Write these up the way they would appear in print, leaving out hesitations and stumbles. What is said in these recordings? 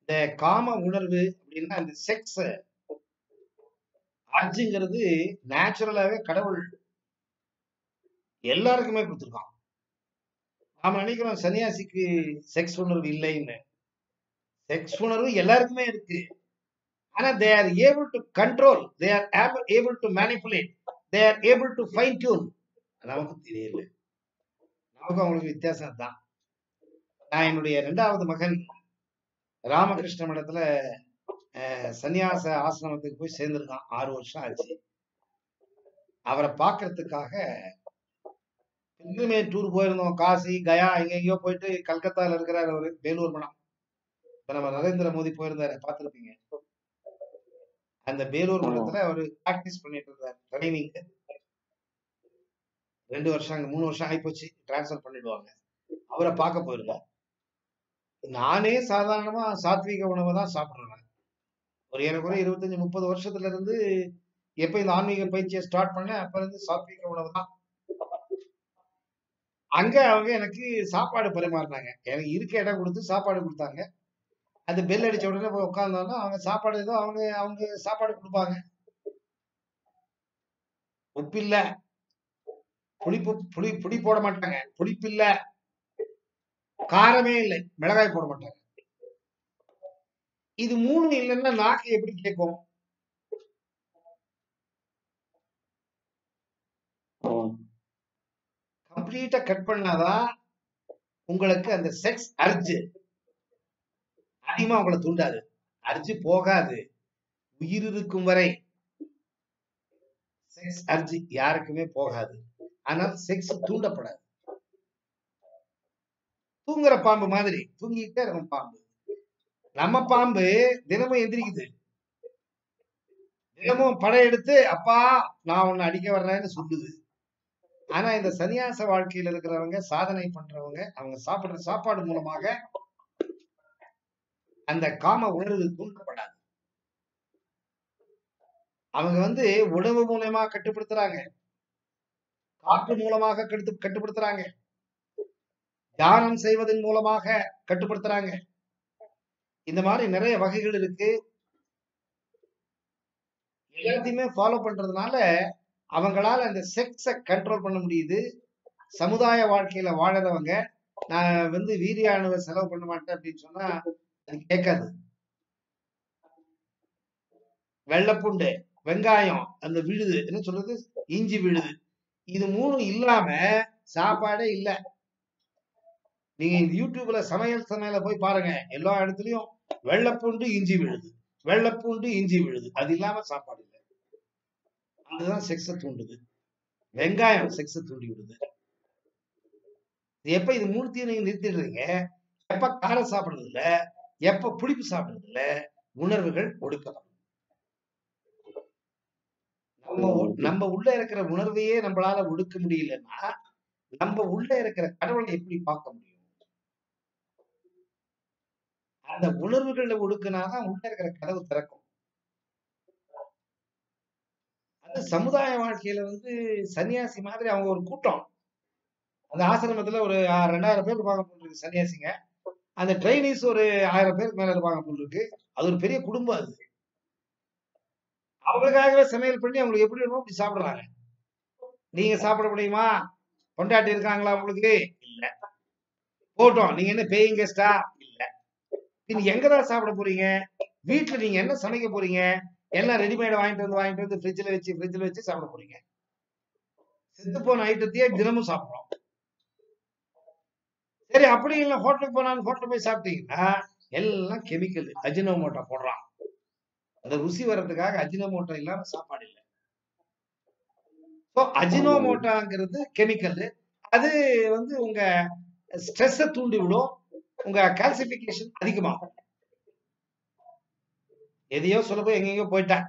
இந்த காம உணர்வு அப்படின்னா இந்த செக்ஸ் அர்ஜுங்கிறது நேச்சுரலாவே கடவுள் எல்லாருக்குமே கொடுத்துருக்கான். நாம நினைக்கிறோம் சன்னியாசிக்கு செக்ஸ் உணர்வு இல்லைன்னு. செக்ஸ் உணர்வு எல்லாருக்குமே இருக்கு. ஆனா they are able to control, they are able to manipulate, they are able to fine tune. நமக்கு தெரியல. நமக்கு அவங்களுக்கு வித்தியாசம் தான். நான் என்னுடைய 2வது மகன் ராமகிருஷ்ண மடத்துல சன்னியாச ஆசிரமத்துக்கு போய் சேர்ந்திருக்கான். 6 வருஷம் ஆச்சு. அவரை பார்க்கறதுக்காக பில்கிரிமேஜ் டூர் போயிருந்தோம். காசி, கயா எங்கெங்கயோ போயிட்டு கல்கத்தால இருக்கிறார் அவரு. வேலூர் மடம். இப்ப நம்ம நரேந்திர மோடி போயிருந்தாரு, பார்த்திருப்பீங்க. அந்த வேலூர் மடத்துல அவரு பிராக்டிஸ் பண்ணிட்டு இருந்தார். ட்ரைனிங் 2 வருஷம், 3 வருஷம் ஆயிப்போச்சு. டிரான்ஸ்பர் பண்ணிடுவாங்க. அவரை பார்க்க போயிருந்தோம். நானே சாதாரணமா சாத்வீக உணவை தான் சாப்பிடுறேன். ஒரு ஏறக்குறைய 25, 30 வருஷத்துல இருந்து எப்ப இந்த ஆன்மீக பயிற்சியை ஸ்டார்ட் பண்ணேன் அப்ப இருந்து சாத்வீக உணவு தான். அங்க அவங்க எனக்கு சாப்பாடு பரிமாறினாங்க. எனக்கு இருக்க இடம் கொடுத்து சாப்பாடு கொடுத்தாங்க. அது பெல் அடிச்ச உடனே போய் உட்கார்ந்தோம்னா அவங்க சாப்பாடு ஏதோ அவங்க சாப்பாடு கொடுப்பாங்க. உப்பு இல்ல, புளி போட மாட்டாங்க, புளிப்பு இல்ல, காரமே இல்லை, மிளகாய் போட மாட்டாங்க. இது 3 இல்லைன்னா நாக்கு எப்படி கேட்கும்? கம்ப்ளீட்டா கட் பண்ணாதான் உங்களுக்கு அந்த செக்ஸ் அர்ஜு அதிகமா உங்களை தூண்டாது. அர்ஜு போகாது. உயிர் இருக்கும் வரை செக்ஸ் அர்ஜு யாருக்குமே போகாது. ஆனால் செக்ஸ் தூண்டப்படாது. தூங்குற பாம்பு மாதிரி தூங்கிட்டே இருக்கும் பாம்பு. நம்ம பாம்பு தினமும் எந்திரிக்குது. தினமும் படம் எடுத்து அப்பா நான் உன்னை அடிக்க வர்றேன்னு சொல்லுது. ஆனா இந்த சன்னியாச வாழ்க்கையில இருக்கிறவங்க, சாதனை பண்றவங்க, அவங்க சாப்பிடுற சாப்பாடு மூலமாக அந்த காம உணர்வு தூண்டப்படாது. அவங்க உணவு மூலமா கட்டுப்படுத்துறாங்க, காற்று மூலமாக கட்டுப்படுத்துறாங்க, தியானம் செய்வதன் மூலமாக கட்டுப்படுத்துறாங்க. இந்த மாதிரி நிறைய வகைகள் இருக்கு. எல்லாத்தையுமே ஃபாலோ பண்றதுனால அவங்களால அந்த செக்ஸ கண்ட்ரோல் பண்ண முடியுது. சமுதாய வாழ்க்கையில வாழறவங்க நான் வீரிய அணுவை செலவு பண்ண மாட்டேன் அப்படின்னு சொன்னா அது கேட்காது. வெள்ளைப்பூண்டு, வெங்காயம், அந்த விழுது என்ன சொல்றது, இஞ்சி விழுது, இது 3 இல்லாம சாப்பாடே இல்ல. நீங்க இந்த யூடியூப்ல சமையல போய் பாருங்க. எல்லா இடத்துலயும் வெள்ளைப்பூண்டு இஞ்சி விழுது, வெள்ளைப்பூண்டு இஞ்சி விழுது. அது இல்லாம சாப்பாடு இல்லை. அதுதான் செக்ஸ தூண்டுது. வெங்காயம் செக்ஸ தூண்டி விடுது. எப்ப இது 3த்தையும் நீங்க நிறுத்திடுறீங்க, எப்ப காரம் சாப்பிடுறது இல்ல, எப்ப புளிப்பு சாப்பிடுறது இல்ல, உணர்வுகள் ஒடுக்கப்படும். நம்ம உள்ள இருக்கிற உணர்வையே நம்மளால ஒடுக்க முடியலன்னா நம்ம உள்ள இருக்கிற கடவுளை எப்படி பார்க்க முடியும்? அந்த உணர்வுகளை ஒடுக்கினாதான் உள்ள இருக்கிற கதவு திறக்கும். அந்த சமுதாய வாழ்க்கையில சன்னியாசி மாதிரி அவங்க ஒரு கூட்டம். அந்த ஆசிரமத்துல ஒரு 2000 பேர் இருப்பாங்க போல் இருக்கு சன்னியாசிங்க. அந்த ட்ரைனிஸ் ஒரு 1000 பேருக்கு மேல இருப்பாங்க போல் இருக்கு. அது ஒரு பெரிய குடும்பம். அது அவங்களுக்காகவே சமையல் பண்ணி அவங்களுக்கு எப்படி வேணுமோ அப்படி சாப்பிடுறாங்க. நீங்க சாப்பிட முடியுமா? கொண்டாட்டி இருக்காங்களா உங்களுக்கு? இல்ல. போட்டோம், நீங்க என்ன பேயிங் கெஸ்டா? இல்ல. நீங்க எங்கதான் சாப்பிட போறீங்க? வீட்டுல நீங்க என்ன சமைக்க போறீங்க? எல்லாம் ரெடிமேட் வாங்கிட்டு வந்து ஃப்ரிட்ஜ்ல வச்சு சாப்பிட போறீங்க. செத்து போன ஐட்டத்தையே தினமும் சாப்பிடுறோம். சரி, அப்படி இல்லை ஹோட்டலுக்கு போனாலும் ஹோட்டல் போய் சாப்பிட்டீங்கன்னா எல்லாம் கெமிக்கல், அஜினோமோட்டோ போடுறான். அந்த ருசி வர்றதுக்காக அஜினோமோட்டோ இல்லாம சாப்பாடு இல்லை. அஜினோமோட்டோங்கிறது கெமிக்கல். அது உங்க ஸ்ட்ரெஸ்ஸை தூண்டி விடும். உங்க கால்சிபிகேஷன் அதிகமாகும். எதையோ சொல்ல போய் எங்கெங்கயோ போயிட்டேன்.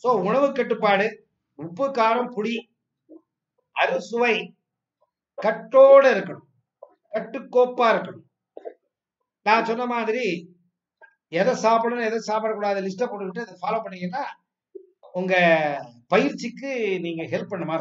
சோ உணவு கட்டுப்பாடு, உப்பு, காரம், புளி, அறுசுவை கட்டோட இருக்கணும், கட்டுக்கோப்பா இருக்கணும். நான் சொன்ன மாதிரி எதை சாப்பிடணும் எதை சாப்பிடக்கூடாது லிஸ்ட போட்டுக்கிட்டு அதை ஃபாலோ பண்ணீங்கன்னா உங்க பயிற்சிக்கு நீங்க ஹெல்ப் பண்ண மாதிரி